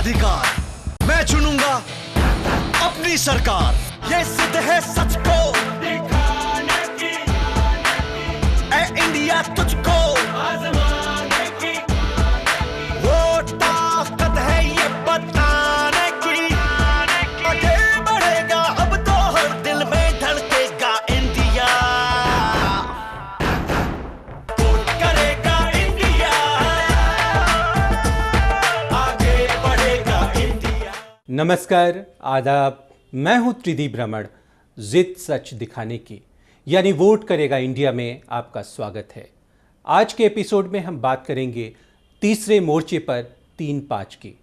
मताधिकार, मैं चुनूंगा अपनी सरकार। ये सिद्ध है सच को दिखाने की, ऐ इंडिया तुझको आजमाने की। वोट ताकत है ये बताने की, आगे बढ़ेगा अब तो हर दिल में धड़केगा इंडिया। वोट करेगा इंडिया, आगे बढ़ेगा इंडिया। नमस्कार, आदाब। मैं हूं त्रिदीप रमण। जिद सच दिखाने की यानी वोट करेगा इंडिया में आपका स्वागत है। आज के एपिसोड में हम बात करेंगे तीसरे मोर्चे पर 3-5 की,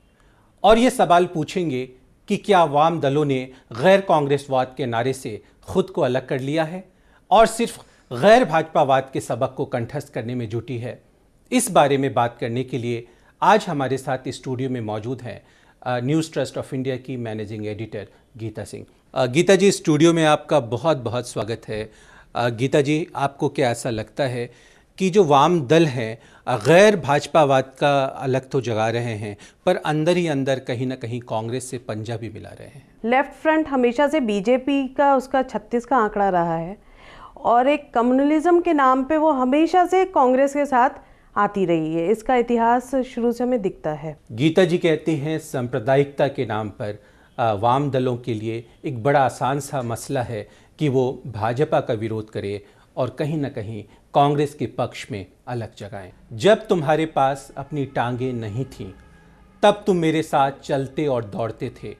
और ये सवाल पूछेंगे कि क्या वाम दलों ने गैर कांग्रेसवाद के नारे से खुद को अलग कर लिया है और सिर्फ गैर भाजपावाद के सबक को कंठस्थ करने में जुटी है। इस बारे में बात करने के लिए आज हमारे साथ स्टूडियो में मौजूद हैं न्यूज़ ट्रस्ट ऑफ इंडिया की मैनेजिंग एडिटर गीता सिंह। गीता जी, स्टूडियो में आपका बहुत बहुत स्वागत है। गीता जी, आपको क्या ऐसा लगता है कि जो वाम दल हैं गैर भाजपावाद का अलग तो जगा रहे हैं, पर अंदर ही अंदर कहीं ना कहीं कांग्रेस से पंजा भी मिला रहे हैं? लेफ्ट फ्रंट हमेशा से बीजेपी का उसका 36 का आंकड़ा रहा है और एक कम्युनलिज्म के नाम पे वो हमेशा से कांग्रेस के साथ आती रही है। इसका इतिहास शुरू से हमें दिखता है। गीता जी कहते हैं सांप्रदायिकता के नाम पर वाम दलों के लिए एक बड़ा आसान सा मसला है कि वो भाजपा का विरोध करे और कहीं ना कहीं कांग्रेस के पक्ष में अलग जगाएं। जब तुम्हारे पास अपनी टांगें नहीं थीं तब तुम मेरे साथ चलते और दौड़ते थे।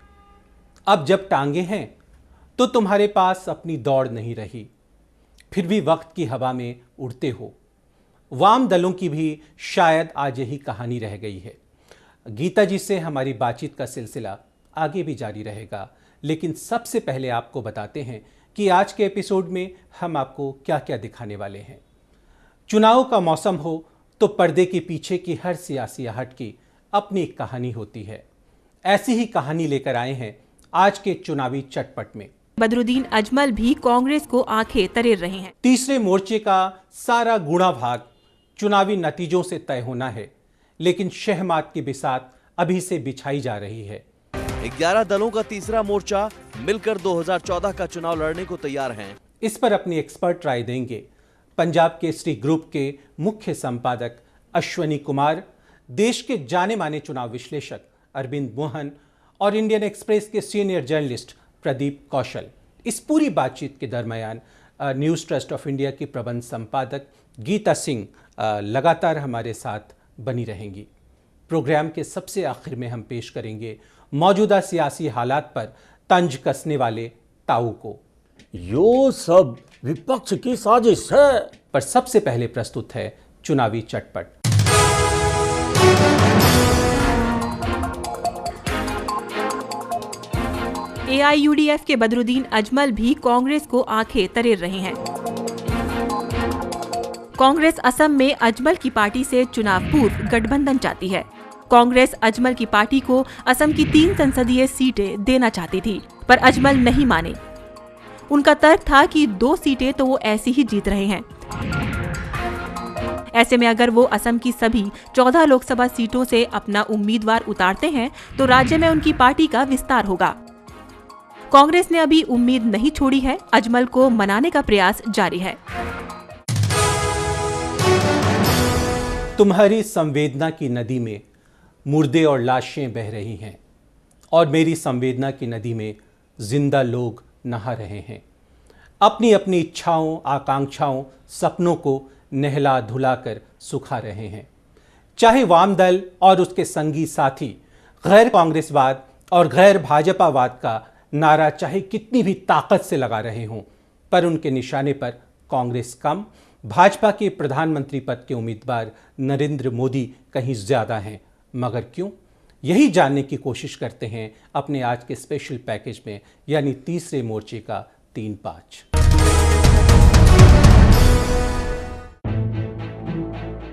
अब जब टांगें हैं तो तुम्हारे पास अपनी दौड़ नहीं रही, फिर भी वक्त की हवा में उड़ते हो। वाम दलों की भी शायद आज यही कहानी रह गई है। गीता जी से हमारी बातचीत का सिलसिला आगे भी जारी रहेगा, लेकिन सबसे पहले आपको बताते हैं कि आज के एपिसोड में हम आपको क्या क्या दिखाने वाले हैं। चुनाव का मौसम हो तो पर्दे के पीछे की हर सियासी आहट की अपनी एक कहानी होती है। ऐसी ही कहानी लेकर आए हैं आज के चुनावी चटपट में। बदरुद्दीन अजमल भी कांग्रेस को आंखें तरेर रहे हैं। तीसरे मोर्चे का सारा गुणा भाग चुनावी नतीजों से तय होना है, लेकिन शहमात की बिसात अभी से बिछाई जा रही है। 11 दलों का तीसरा मोर्चा मिलकर 2014 का चुनाव लड़ने को तैयार हैं। इस पर अपनी एक्सपर्ट राय देंगे पंजाब केसरी ग्रुप के मुख्य संपादक अश्वनी कुमार, देश के जाने माने चुनाव विश्लेषक अरविंद मोहन और इंडियन एक्सप्रेस के सीनियर जर्नलिस्ट प्रदीप कौशल। इस पूरी बातचीत के दरमियान न्यूज़ ट्रस्ट ऑफ इंडिया की प्रबंध संपादक गीता सिंह लगातार हमारे साथ बनी रहेंगी। प्रोग्राम के सबसे आखिर में हम पेश करेंगे मौजूदा सियासी हालात पर तंज कसने वाले ताऊ को। यो सब विपक्ष की साजिश है। पर सबसे पहले प्रस्तुत है चुनावी चटपट। AIUDF के बदरुद्दीन अजमल भी कांग्रेस को आंखें तरेर रहे हैं। कांग्रेस असम में अजमल की पार्टी से चुनाव पूर्व गठबंधन चाहती है। कांग्रेस अजमल की पार्टी को असम की 3 संसदीय सीटें देना चाहती थी, पर अजमल नहीं माने। उनका तर्क था कि 2 सीटें तो वो ऐसी ही जीत रहे हैं। ऐसे में अगर वो असम की सभी 14 लोकसभा सीटों से अपना उम्मीदवार उतारते हैं तो राज्य में उनकी पार्टी का विस्तार होगा। कांग्रेस ने अभी उम्मीद नहीं छोड़ी है, अजमल को मनाने का प्रयास जारी है। तुम्हारी संवेदना की नदी में मुर्दे और लाशें बह रही हैं और मेरी संवेदना की नदी में जिंदा लोग नहा रहे हैं। अपनी अपनी इच्छाओं, आकांक्षाओं, सपनों को नहला धुलाकर सुखा रहे हैं। चाहे वाम दल और उसके संगी साथी गैर कांग्रेसवाद और गैर भाजपावाद का नारा चाहे कितनी भी ताकत से लगा रहे हों, पर उनके निशाने पर कांग्रेस कम, भाजपा के प्रधानमंत्री पद के उम्मीदवार नरेंद्र मोदी कहीं ज्यादा हैं। मगर क्यों? यही जानने की कोशिश करते हैं अपने आज के स्पेशल पैकेज में, यानी तीसरे मोर्चे का 3-5।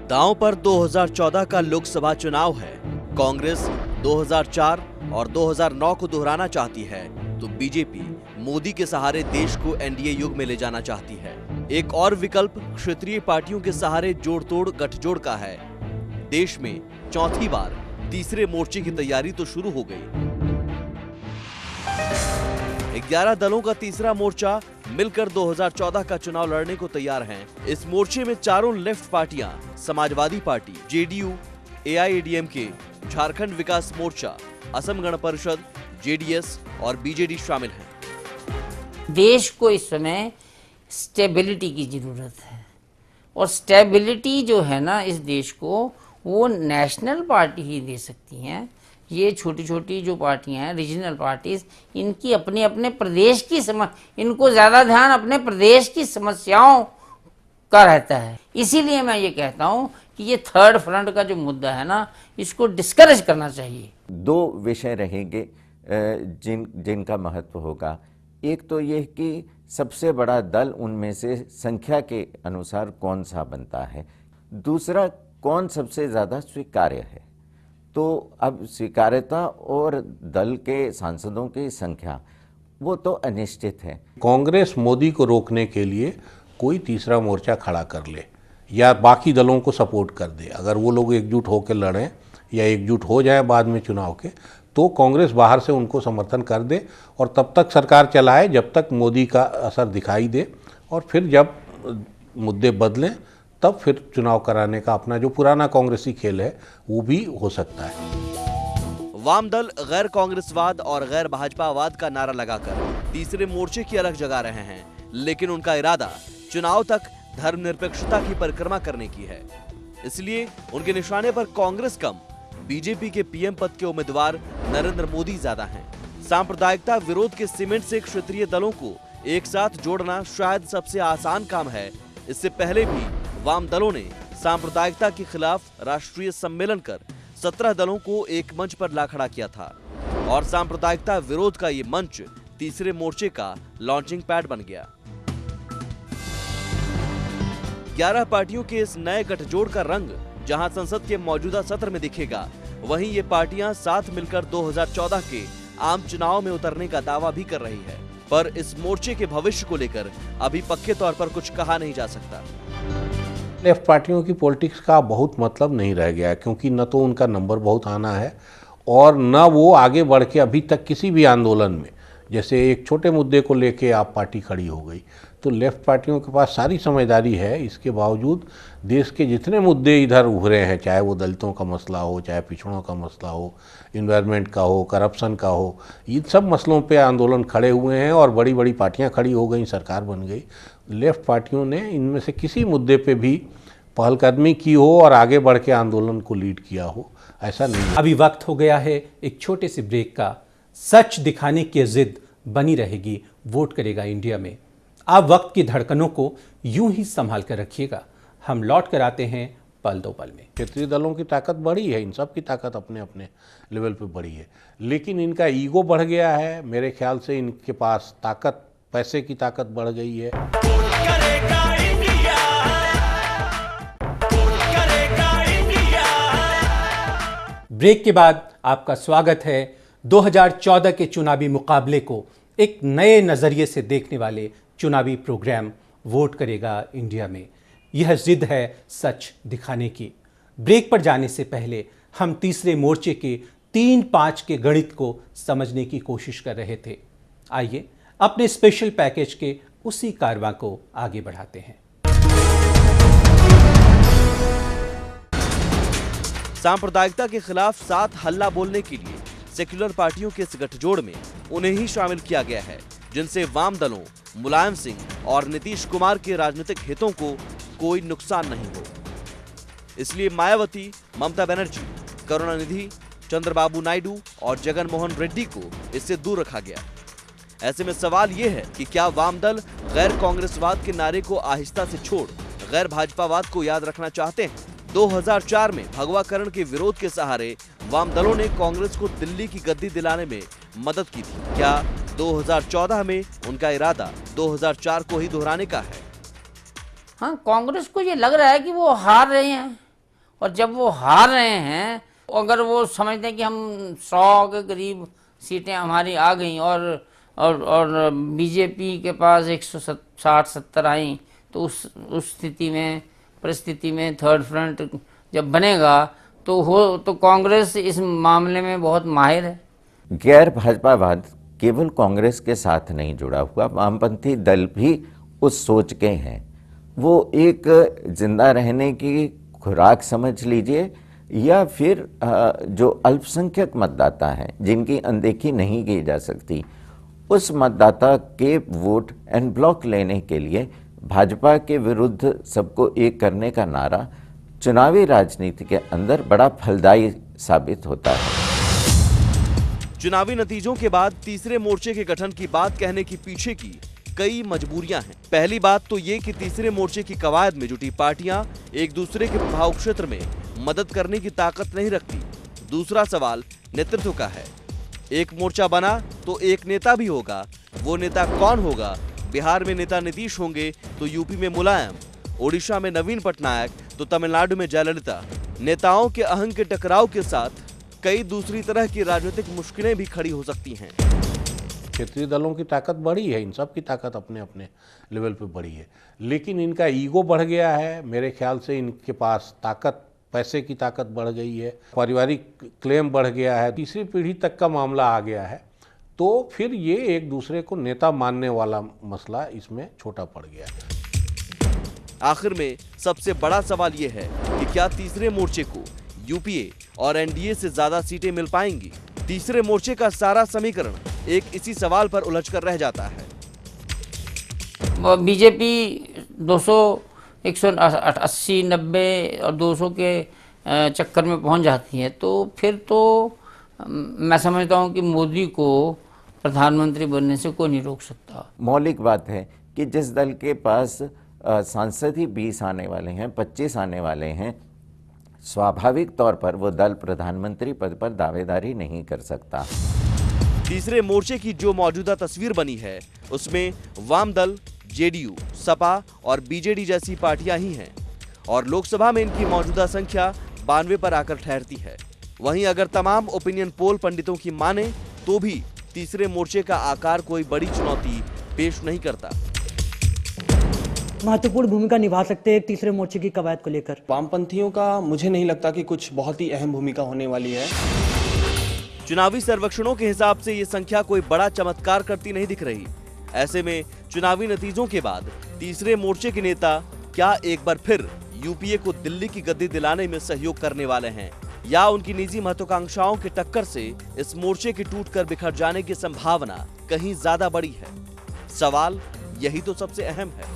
दांव पर 2014 का लोकसभा चुनाव है। कांग्रेस 2004 और 2009 को दोहराना चाहती है तो बीजेपी मोदी के सहारे देश को एनडीए युग में ले जाना चाहती है। एक और विकल्प क्षेत्रीय पार्टियों के सहारे जोड़ तोड़ गठजोड़ का है। देश में चौथी बार तीसरे मोर्चे की तैयारी तो शुरू हो गई। 11 दलों का तीसरा मोर्चा मिलकर 2014 का चुनाव लड़ने को तैयार हैं। इस मोर्चे में चारों लेफ्ट पार्टियां समाजवादी पार्टी, जेडीयू, एआईएडीएमके, झारखंड विकास मोर्चा, असम गण परिषद, जेडीएस और बीजेडी शामिल हैं। देश को इस समय स्टेबिलिटी की जरूरत है और स्टेबिलिटी जो है ना इस देश को वो नेशनल पार्टी ही दे सकती हैं। ये छोटी छोटी जो पार्टियां हैं, रीजनल पार्टीज, इनकी अपने अपने प्रदेश की इनको ज़्यादा ध्यान अपने प्रदेश की समस्याओं का रहता है। इसीलिए मैं ये कहता हूँ कि ये थर्ड फ्रंट का जो मुद्दा है ना, इसको डिस्करेज करना चाहिए। दो विषय रहेंगे जिनका महत्व होगा। एक तो ये कि सबसे बड़ा दल उनमें से संख्या के अनुसार कौन सा बनता है, दूसरा कौन सबसे ज़्यादा स्वीकार्य है। तो अब स्वीकार्यता और दल के सांसदों की संख्या वो तो अनिश्चित है। कांग्रेस मोदी को रोकने के लिए कोई तीसरा मोर्चा खड़ा कर ले या बाकी दलों को सपोर्ट कर दे। अगर वो लोग एकजुट होकर लड़ें या एकजुट हो जाए बाद में चुनाव के, तो कांग्रेस बाहर से उनको समर्थन कर दे और तब तक सरकार चलाए जब तक मोदी का असर दिखाई दे, और फिर जब मुद्दे बदलें तब फिर चुनाव कराने का अपना जो पुराना कांग्रेसी खेल है वो भी हो सकता है। वाम दल गैर कांग्रेसवाद और गैर भाजपावाद का नारा लगाकर तीसरे मोर्चे की अलग जगा रहे हैं, लेकिन उनका इरादा चुनाव तक धर्मनिरपेक्षता की परिक्रमा करने की है। इसलिए उनके निशाने पर कांग्रेस कम बीजेपी के पीएम पद के उम्मीदवार नरेंद्र मोदी ज्यादा हैं। सांप्रदायिकता विरोध के सीमेंट से क्षेत्रीय दलों को एक साथ जोड़ना शायद सबसे आसान काम है। इससे पहले भी वाम दलों ने सांप्रदायिकता के खिलाफ राष्ट्रीय सम्मेलन कर 17 दलों को एक मंच पर ला खड़ा किया था और सांप्रदायिकता विरोध का ये मंच तीसरे मोर्चे का लॉन्चिंग पैड बन गया। 11 पार्टियों के इस नए गठजोड़ का रंग जहां संसद के मौजूदा सत्र में दिखेगा, वहीं ये पार्टियां साथ मिलकर 2014 के आम चुनाव में उतरने का दावा भी कर रही है। पर इस मोर्चे के भविष्य को लेकर अभी पक्के तौर पर कुछ कहा नहीं जा सकता। लेफ्ट पार्टियों की पॉलिटिक्स का बहुत मतलब नहीं रह गया है, क्योंकि न तो उनका नंबर बहुत आना है और न वो आगे बढ़ के अभी तक किसी भी आंदोलन में, जैसे एक छोटे मुद्दे को लेके आप पार्टी खड़ी हो गई, तो लेफ्ट पार्टियों के पास सारी समझदारी है। इसके बावजूद देश के जितने मुद्दे इधर उभरे हैं, चाहे वो दलितों का मसला हो, चाहे पिछड़ों का मसला हो, इन्वायरमेंट का हो, करप्शन का हो, इन सब मसलों पे आंदोलन खड़े हुए हैं और बड़ी बड़ी पार्टियां खड़ी हो गई, सरकार बन गई। लेफ्ट पार्टियों ने इनमें से किसी मुद्दे पे भी पहलकदमी की हो और आगे बढ़ के आंदोलन को लीड किया हो, ऐसा नहीं। अभी वक्त हो गया है एक छोटे से ब्रेक का। सच दिखाने की जिद बनी रहेगी वोट करेगा इंडिया में। आप वक्त की धड़कनों को यूं ही संभाल कर रखिएगा। हम लौट कर आते हैं पल दो पल में। क्षेत्रीय दलों की ताकत बढ़ी है, इन सब की ताकत अपने अपने लेवल पे बढ़ी है, लेकिन इनका ईगो बढ़ गया है। मेरे ख्याल से इनके पास ताकत, पैसे की ताकत बढ़ गई है। वोट करेगा इंडिया, वोट करेगा इंडिया। ब्रेक के बाद आपका स्वागत है 2014 के चुनावी मुकाबले को एक नए नजरिए से देखने वाले चुनावी प्रोग्राम वोट करेगा इंडिया में। यह जिद है सच दिखाने की। ब्रेक पर जाने से पहले हम तीसरे मोर्चे के 3-5 के गणित को समझने की कोशिश कर रहे थे। आइए अपने स्पेशल पैकेज के उसी कारवां को आगे बढ़ाते हैं। सांप्रदायिकता के खिलाफ साथ हल्ला बोलने के लिए सेक्युलर पार्टियों के इस गठजोड़ में उन्हें ही शामिल किया गया है, जिनसे वाम दलों, मुलायम सिंह और नीतीश कुमार के राजनीतिक हितों को कोई नुकसान नहीं हो। इसलिए मायावती, ममता बनर्जी, करुणानिधि, चंद्रबाबू नायडू और जगन मोहन रेड्डी को इससे दूर रखा गया। ऐसे में सवाल ये है कि क्या वाम दल गैर कांग्रेसवाद के नारे को आहिस्ता से छोड़ गैर भाजपावाद को याद रखना चाहते हैं? 2004 में भगवाकरण के विरोध के सहारे वाम दलों ने कांग्रेस को दिल्ली की गद्दी दिलाने में मदद की थी। क्या 2014 में उनका इरादा 2004 को ही दोहराने का है? हाँ, कांग्रेस को ये लग रहा है कि वो हार रहे हैं, और जब वो हार रहे हैं, अगर वो समझते हैं कि हम 100 के करीब सीटें हमारी आ गई और बीजेपी के पास 160-70 आई, तो उस परिस्थिति में थर्ड फ्रंट जब बनेगा तो कांग्रेस इस मामले में बहुत माहिर है। गैर भाजपावाद केवल कांग्रेस के साथ नहीं जुड़ा हुआ, वामपंथी दल भी उस सोच के हैं। वो एक जिंदा रहने की खुराक समझ लीजिए, या फिर जो अल्पसंख्यक मतदाता हैं जिनकी अनदेखी नहीं की जा सकती, उस मतदाता के वोट एन ब्लॉक लेने के लिए भाजपा के विरुद्ध सबको एक करने का नारा चुनावी राजनीति के अंदर बड़ा फलदायी साबित होता है। चुनावी नतीजों के बाद तीसरे मोर्चे के गठन की बात कहने की पीछे की कई मजबूरियां हैं। पहली बात तो ये कि तीसरे मोर्चे की कवायद में जुटी पार्टियां एक दूसरे के प्रभाव क्षेत्र में मदद करने की ताकत नहीं रखती। दूसरा सवाल नेतृत्व का है। एक मोर्चा बना तो एक नेता भी होगा। वो नेता कौन होगा? बिहार में नेता नीतीश होंगे तो यूपी में मुलायम, ओडिशा में नवीन पटनायक तो तमिलनाडु में जयललिता। नेताओं के अहंग के टकराव के साथ कई दूसरी तरह की राजनीतिक मुश्किलें भी खड़ी हो सकती हैं। क्षेत्रीय दलों की ताकत बढ़ी है, इन सब की ताकत अपने अपने लेवल पे बढ़ी है, लेकिन इनका ईगो बढ़ गया है। मेरे ख्याल से इनके पास ताकत, पैसे की ताकत बढ़ गई है, पारिवारिक क्लेम बढ़ गया है, तीसरी पीढ़ी तक का मामला आ गया है, तो फिर ये एक दूसरे को नेता मानने वाला मसला इसमें छोटा पड़ गया है। आखिर में सबसे बड़ा सवाल ये है कि क्या तीसरे मोर्चे को यूपीए और एनडीए से ज्यादा सीटें मिल पाएंगी? तीसरे मोर्चे का सारा समीकरण एक इसी सवाल पर उलझकर रह जाता है। बीजेपी 200, 180, 90 और 200 के चक्कर में पहुंच जाती है, तो फिर तो मैं समझता हूं कि मोदी को प्रधानमंत्री बनने से कोई नहीं रोक सकता। मौलिक बात है कि जिस दल के पास सांसद ही 20 आने वाले हैं, 25 आने वाले हैं, स्वाभाविक तौर पर वो दल प्रधानमंत्री पद पर दावेदारी नहीं कर सकता। तीसरे मोर्चे की जो मौजूदा तस्वीर बनी है उसमें वाम दल, जेडीयू, सपा और बीजेडी जैसी पार्टियां ही हैं और लोकसभा में इनकी मौजूदा संख्या 92 पर आकर ठहरती है। वहीं अगर तमाम ओपिनियन पोल पंडितों की माने तो भी तीसरे मोर्चे का आकार कोई बड़ी चुनौती पेश नहीं करता। महत्वपूर्ण भूमिका निभा सकते हैं तीसरे मोर्चे की कवायद को लेकर। वामपंथियों का मुझे नहीं लगता कि कुछ बहुत ही अहम भूमिका होने वाली है। चुनावी सर्वेक्षणों के हिसाब से ये संख्या कोई बड़ा चमत्कार करती नहीं दिख रही। ऐसे में चुनावी नतीजों के बाद तीसरे मोर्चे के नेता क्या एक बार फिर यूपीए को दिल्ली की गद्दी दिलाने में सहयोग करने वाले हैं, या उनकी निजी महत्वाकांक्षाओं के टक्कर से इस मोर्चे के टूटकर बिखर जाने की संभावना कहीं ज्यादा बड़ी है? सवाल यही तो सबसे अहम है।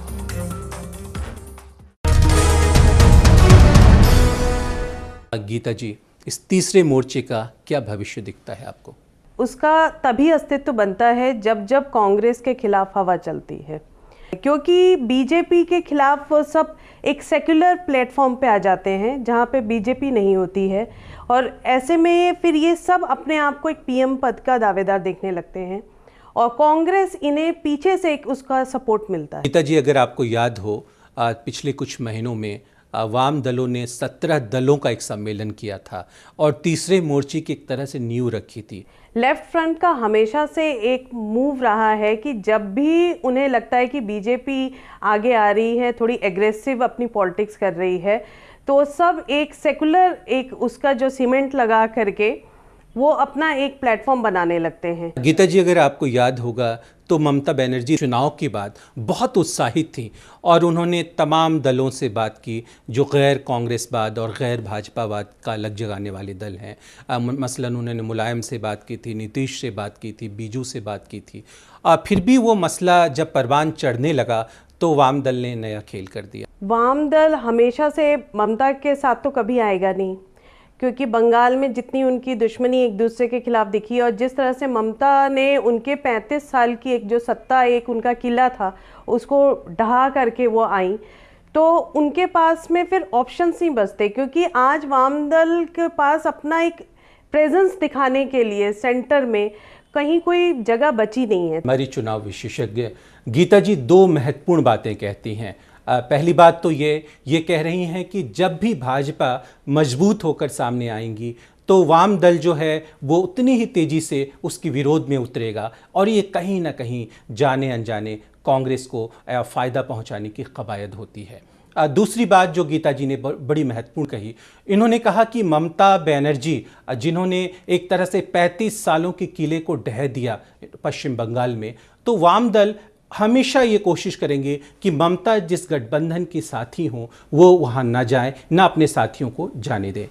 गीता जी, इस तीसरे मोर्चे का क्या भविष्य दिखता है आपको? उसका तभी अस्तित्व बनता है जब जब कांग्रेस के खिलाफ हवा चलती है, क्योंकि बीजेपी के खिलाफ वो सब एक सेक्युलर प्लेटफॉर्म पे आ जाते हैं जहाँ पे बीजेपी नहीं होती है, और ऐसे में फिर ये सब अपने आप को एक पीएम पद का दावेदार देखने लगते हैं और कांग्रेस इन्हें पीछे से एक उसका सपोर्ट मिलता है। गीता जी, अगर आपको याद हो, पिछले कुछ महीनों में वाम दलों ने 17 दलों का एक सम्मेलन किया था और तीसरे मोर्चे की एक तरह से नींव रखी थी। लेफ्ट फ्रंट का हमेशा से एक मूव रहा है कि जब भी उन्हें लगता है कि बीजेपी आगे आ रही है, थोड़ी एग्रेसिव अपनी पॉलिटिक्स कर रही है, तो सब एक सेकुलर एक उसका जो सीमेंट लगा करके वो अपना एक प्लेटफॉर्म बनाने लगते हैं। गीता जी, अगर आपको याद होगा तो ममता बनर्जी चुनाव के बाद बहुत उत्साहित थी और उन्होंने तमाम दलों से बात की जो गैर कांग्रेसवाद और गैर भाजपावाद का अलग जगाने वाले दल हैं। मसलन उन्होंने मुलायम से बात की थी, नीतीश से बात की थी, बीजू से बात की थी। फिर भी वो मसला जब परवान चढ़ने लगा तो वाम दल ने नया खेल कर दिया। वाम दल हमेशा से ममता के साथ तो कभी आएगा नहीं, क्योंकि बंगाल में जितनी उनकी दुश्मनी एक दूसरे के खिलाफ दिखी और जिस तरह से ममता ने उनके 35 साल की एक जो सत्ता, एक उनका किला था, उसको ढहा करके वो आई, तो उनके पास में फिर ऑप्शंस नहीं बचते, क्योंकि आज वाम दल के पास अपना एक प्रेजेंस दिखाने के लिए सेंटर में कहीं कोई जगह बची नहीं है। हमारी चुनाव विशेषज्ञ गीता जी 2 महत्वपूर्ण बातें कहती हैं। पहली बात तो ये कह रही हैं कि जब भी भाजपा मजबूत होकर सामने आएंगी तो वाम दल जो है वो उतनी ही तेज़ी से उसकी विरोध में उतरेगा और ये कहीं ना कहीं जाने अनजाने कांग्रेस को फ़ायदा पहुंचाने की कवायद होती है। दूसरी बात जो गीता जी ने बड़ी महत्वपूर्ण कही, इन्होंने कहा कि ममता बनर्जी जिन्होंने एक तरह से 35 सालों के किले को ढह दिया पश्चिम बंगाल में, तो वाम दल हमेशा ये कोशिश करेंगे कि ममता जिस गठबंधन की साथी हों वो वहाँ ना जाए, ना अपने साथियों को जाने दें।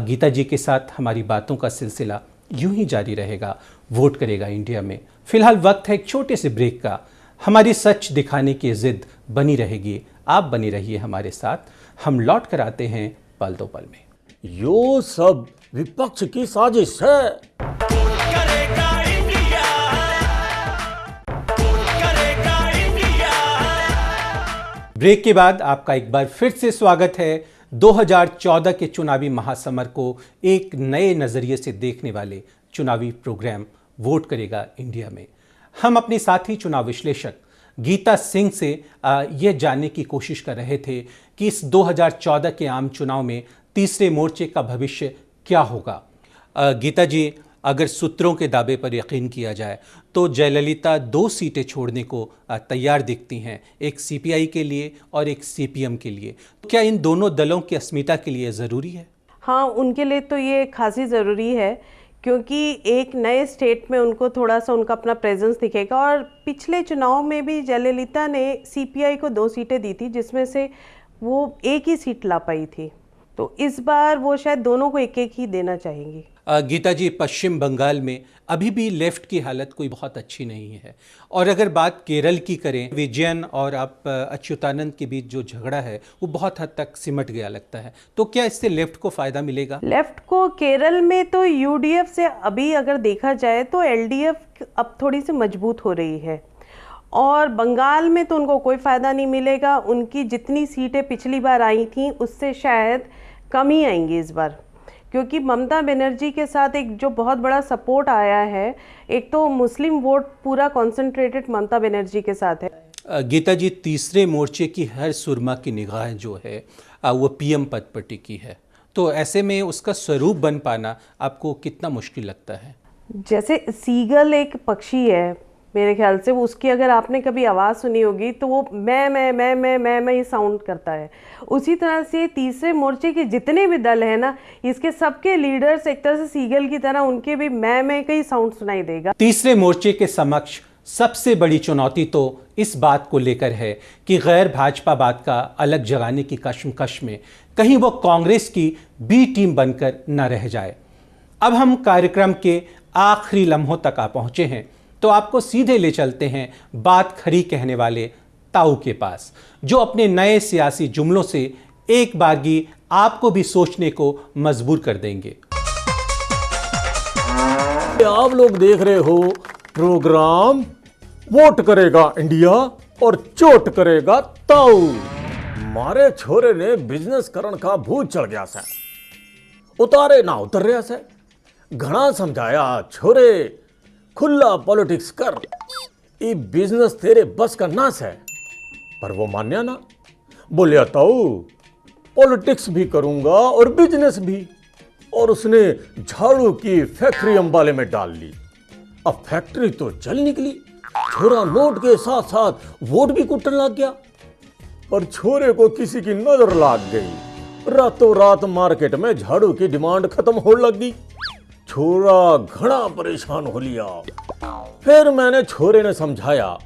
गीता जी के साथ हमारी बातों का सिलसिला यूं ही जारी रहेगा वोट करेगा इंडिया में। फिलहाल वक्त है एक छोटे से ब्रेक का। हमारी सच दिखाने की जिद बनी रहेगी, आप बने रहिए हमारे साथ। हम लौट कर आते हैं पल दो पल में। यो सब विपक्ष की साजिश है। करेगा इंडिया, करेगा इंडिया। ब्रेक के बाद आपका एक बार फिर से स्वागत है। 2014 के चुनावी महासमर को एक नए नजरिए से देखने वाले चुनावी प्रोग्राम वोट करेगा इंडिया में हम अपने साथी चुनाव विश्लेषक गीता सिंह से यह जानने की कोशिश कर रहे थे कि इस 2014 के आम चुनाव में तीसरे मोर्चे का भविष्य क्या होगा। गीता जी, अगर सूत्रों के दावे पर यकीन किया जाए तो जयललिता 2 सीटें छोड़ने को तैयार दिखती हैं, एक सीपीआई के लिए और एक सीपीएम के लिए। क्या इन दोनों दलों की अस्मिता के लिए ज़रूरी है? हाँ, उनके लिए तो ये खासी ज़रूरी है, क्योंकि एक नए स्टेट में उनको थोड़ा सा उनका अपना प्रेजेंस दिखेगा। और पिछले चुनाव में भी जयललिता ने सीपीआई को 2 सीटें दी थी, जिसमें से वो एक ही सीट ला पाई थी। तो इस बार वो शायद दोनों को एक एक ही देना चाहेंगी। गीता जी, पश्चिम बंगाल में अभी भी लेफ्ट की हालत कोई बहुत अच्छी नहीं है, और अगर बात केरल की करें, विजयन और आप अच्युतानंद के बीच जो झगड़ा है वो बहुत हद तक सिमट गया लगता है। तो क्या इससे लेफ्ट को फायदा मिलेगा? लेफ्ट को केरल में तो यूडीएफ से अभी अगर देखा जाए तो एलडीएफ अब थोड़ी सी मजबूत हो रही है, और बंगाल में तो उनको कोई फ़ायदा नहीं मिलेगा। उनकी जितनी सीटें पिछली बार आई थी उससे शायद कम ही आएंगी इस बार, क्योंकि ममता बनर्जी के साथ एक जो बहुत बड़ा सपोर्ट आया है, एक तो मुस्लिम वोट पूरा कॉन्सेंट्रेटेड ममता बनर्जी के साथ है। गीता जी, तीसरे मोर्चे की हर सुरमा की निगाह जो है वो पीएम पद पर टिकी है, तो ऐसे में उसका स्वरूप बन पाना आपको कितना मुश्किल लगता है? जैसे सीगल एक पक्षी है, मेरे ख्याल से वो, उसकी अगर आपने कभी आवाज़ सुनी होगी तो वो मैं ही साउंड करता है। उसी तरह से तीसरे मोर्चे के जितने भी दल हैं ना, इसके सबके लीडर्स एक तरह से सीगल की तरह, उनके भी मैं का ही साउंड सुनाई देगा। तीसरे मोर्चे के समक्ष सबसे बड़ी चुनौती तो इस बात को लेकर है कि गैर भाजपावाद का अलग जगाने की कश्मकश में कहीं वो कांग्रेस की बी टीम बनकर न रह जाए। अब हम कार्यक्रम के आखिरी लम्हों तक आ पहुंचे हैं, तो आपको सीधे ले चलते हैं बात खरी कहने वाले ताऊ के पास, जो अपने नए सियासी जुमलों से एक बारगी आपको भी सोचने को मजबूर कर देंगे। आप लोग देख रहे हो प्रोग्राम वोट करेगा इंडिया और चोट करेगा ताऊ। मारे छोरे ने बिजनेस करन का भूत चढ़ गया से, उतारे ना उतर रहा से। घना समझाया छोरे खुला पॉलिटिक्स कर, ये बिजनेस तेरे बस का नाश है, पर वो मान्या ना। बोलिया ताऊ पॉलिटिक्स भी करूंगा और बिजनेस भी, और उसने झाड़ू की फैक्ट्री अंबाले में डाल ली। अब फैक्ट्री तो चल निकली, छोरा नोट के साथ साथ वोट भी कुटन लग गया। पर छोरे को किसी की नजर लग गई, रातों रात मार्केट में झाड़ू की डिमांड खत्म हो लग गई। छोरा घना परेशान हो लिया। फिर मैंने छोरे ने समझाया,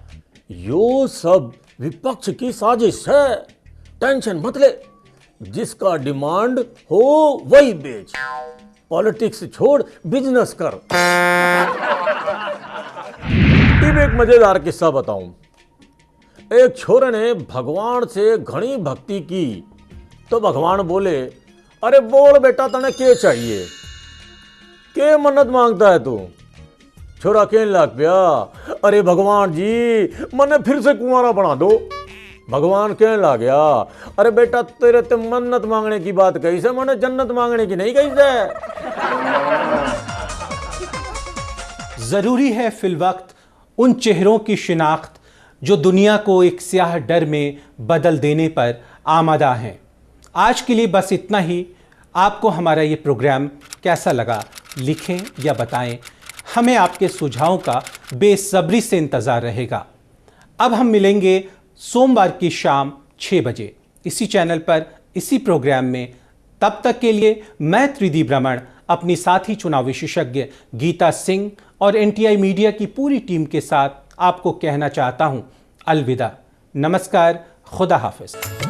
यो सब विपक्ष की साजिश है, टेंशन मत ले, जिसका डिमांड हो वही बेच, पॉलिटिक्स छोड़ बिजनेस कर। अब एक मजेदार किस्सा बताऊं। एक छोरे ने भगवान से घनी भक्ति की, तो भगवान बोले, अरे बोल बेटा तने क्या चाहिए, के मन्नत मांगता है तू? छोरा कहने लग गया, अरे भगवान जी मने फिर से कुंवारा बना दो। भगवान कहने लग गया, अरे बेटा तेरे ते मन्नत मांगने की बात कही से, मने जन्नत मांगने की नहीं कही से। जरूरी है फिलवक्त उन चेहरों की शिनाख्त जो दुनिया को एक स्याह डर में बदल देने पर आमादा हैं। आज के लिए बस इतना ही। आपको हमारा ये प्रोग्राम कैसा लगा लिखें या बताएं, हमें आपके सुझावों का बेसब्री से इंतज़ार रहेगा। अब हम मिलेंगे सोमवार की शाम 6 बजे। इसी चैनल पर, इसी प्रोग्राम में। तब तक के लिए मैं त्रिदीप रमण अपनी साथी चुनाव विशेषज्ञ गीता सिंह और NTI मीडिया की पूरी टीम के साथ आपको कहना चाहता हूं अलविदा, नमस्कार, खुदा हाफिज।